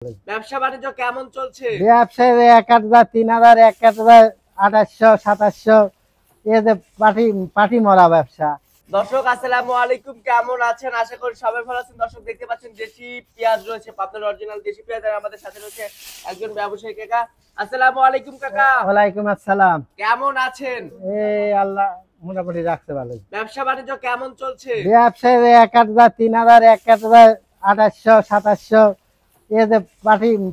ব্যবসা বাণিজ্য কেমন চলছে? ব্যবসায় ১,০০০, ৩,০০০, ১,০০০, ২৮০০, ২৭০০, এই যে পাটি মরা ব্যবসা। দর্শক আসসালামু আলাইকুম, কেমন আছেন? আশা করি সবাই ভালো আছেন। দর্শক দেখতে পাচ্ছেন দেশি পেঁয়াজ রয়েছে, পাবনার অরিজিনাল দেশি পেঁয়াজ। আর আমাদের সাথে রয়েছে একজন ব্যবসায়ী কাকা। আসসালামু আলাইকুম কাকা। ওয়ালাইকুম আসসালাম। কেমন আছেন? এই আল্লাহ মোটামুটি রাখতে ভালো। ব্যবসা বাণিজ্য কেমন চলছে? ব্যবসায় ১,০০০, ৩,০০০, ১,০০০, ২৮০০, ২৭০০, এই যে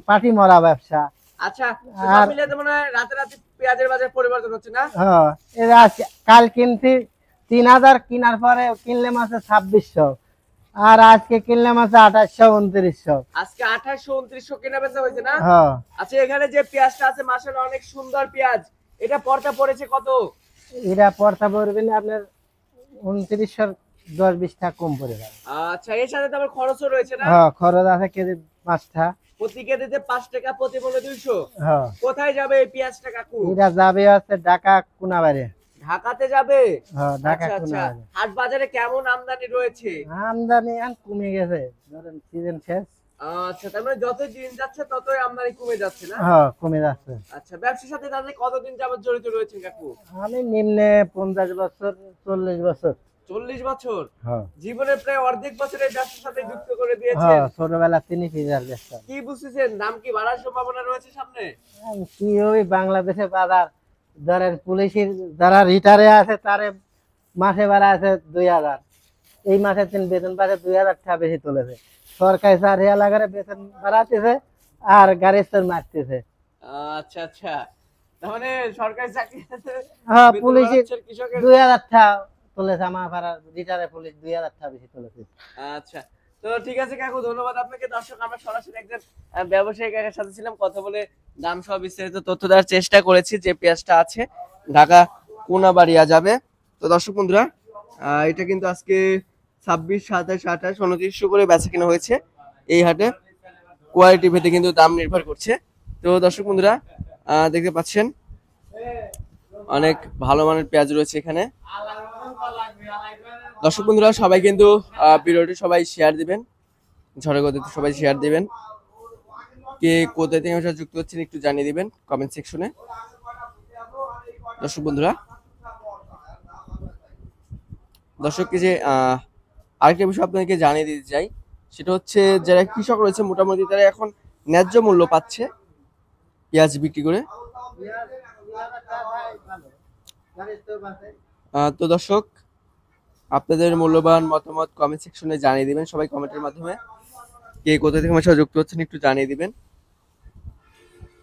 পাটি মরা ব্যবসা। আচ্ছা, সব মিলিয়ে তো মনে হয় রাতে পেঁয়াজের বাজার পরিবর্তন হচ্ছে না? হ্যাঁ, কাল কিনছি ৩,০০০, কেনার পরে কিনলে মাসে ২৬০০, আর আজকে কিনলে মাসে ২৮০০, ২৯০০। আজকে ২৮০০, ২৯০০ কেনা বেচা হয়েছে না? হ্যাঁ। আচ্ছা, এখানে যে পেঁয়াজটা আছে মাশাআল্লাহ অনেক সুন্দর পেঁয়াজ। এটা পড়তা পড়েছে কত? এটা পড়তা পড়বে না আপনার ২৯০০, ১০-২০ টাকা কম পড়ে যাবে। আচ্ছা, এর সাথে তো আবার খরচও রয়েছে না? হ্যাঁ, খরচ আছে কেজি ৫টা। প্রতি কেজিতে ৫ টাকা, প্রতি মনে ২০০। হ্যাঁ। কোথায় যাবে এই পেঁয়াজটা কাকু? এটা যাবে হচ্ছে ঢাকা কোনাবাড়ি। ঢাকাতে যাবে? হ্যাঁ, ঢাকা আচ্ছা আচ্ছা। কোনাবাড়ি। হাট বাজারে কেমন আমদানি রয়েছে? আমদানি এখন কমে গেছে, ধরেন সিজন শেষ। আচ্ছা, তার মানে যত দিন যাচ্ছে ততই আমদানি কমে যাচ্ছে না? হ্যাঁ, কমে যাচ্ছে। আচ্ছা, ব্যবসার সাথে তাহলে কতদিন যাবত জড়িত রয়েছেন কাকু? আমি নিম্নে ৫০ বছর, ৪০ বছর। ৪০ বছর? হ্যাঁ। জীবনের প্রায় অর্ধেক বছর এই ব্যবসার সাথে যুক্ত করে দিয়েছেন। হ্যাঁ, ছোটবেলা তিনি ফিজার ব্যবসা। কি বুঝতেছেন, দাম কি বাড়ার সম্ভাবনা রয়েছে সামনে? কি ওই বাংলাদেশে বাজার, ধরেন পুলিশের যারা রিটারে আছে তারে মাসে ভাড়া আছে ২,০০০, এই মাসে বেতন পাচ্ছে ২,০০০ টাকা বেশি তুলেছে। সরকারি চাকরি এলাকায় বেতন বাড়াতেছে আর গাড়ি চোর মারতেছে। আচ্ছা আচ্ছা, তার মানে সরকারি চাকরি হ্যাঁ, পুলিশের কৃষকের ২,০০০ টাকা তুলেছে, আমার ভাড়ার রিটারে পুলিশ ২,০০০ টাকা বেশি তুলেছে। আচ্ছা, তো ঠিক আছে কাকু, ধন্যবাদ আপনাকে। দর্শক, আমরা সরাসরি একজন ব্যবসায়ী কাকার সাথে ছিলাম, কথা বলে দাম সহ বিস্তারিত তথ্য দেওয়ার চেষ্টা করেছি। যে পেঁয়াজটা আছে ঢাকা কোনাবাড়িয়া যাবে। তো দর্শক বন্ধুরা, এটা কিন্তু আজকে ২৬, ২৭, ২৮, ২৯০০ করে বেচা কেনা হয়েছে এই হাটে। কোয়ালিটি ভেদে কিন্তু দাম নির্ভর করছে। তো দর্শক বন্ধুরা, দেখতে পাচ্ছেন অনেক ভালো মানের পেঁয়াজ রয়েছে এখানে। দর্শক বন্ধুরা, সবাই কিন্তু ভিডিওটি সবাই শেয়ার দিবেন, ঝড়ে গতিতে সবাই শেয়ার দিবেন। কে কোথা থেকে আমার যুক্ত হচ্ছেন একটু জানিয়ে দিবেন কমেন্ট সেকশনে। দর্শক বন্ধুরা, দর্শককে যে আরেকটা বিষয় আপনাদেরকে জানিয়ে দিতে চাই, সেটা হচ্ছে যারা কৃষক রয়েছে মোটামুটি তারা এখন ন্যায্য মূল্য পাচ্ছে পেঁয়াজ বিক্রি করে। তো দর্শক, আপনাদের মূল্যবান মতামত কমেন্ট সেকশনে জানিয়ে দিবেন সবাই কমেন্টের মাধ্যমে। কে কোথা থেকে আমার সাথে যুক্ত হচ্ছেন একটু জানিয়ে দিবেন।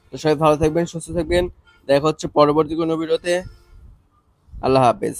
তো সবাই ভালো থাকবেন, সুস্থ থাকবেন। দেখা হচ্ছে পরবর্তী কোনো ভিডিওতে। আল্লাহ হাফেজ।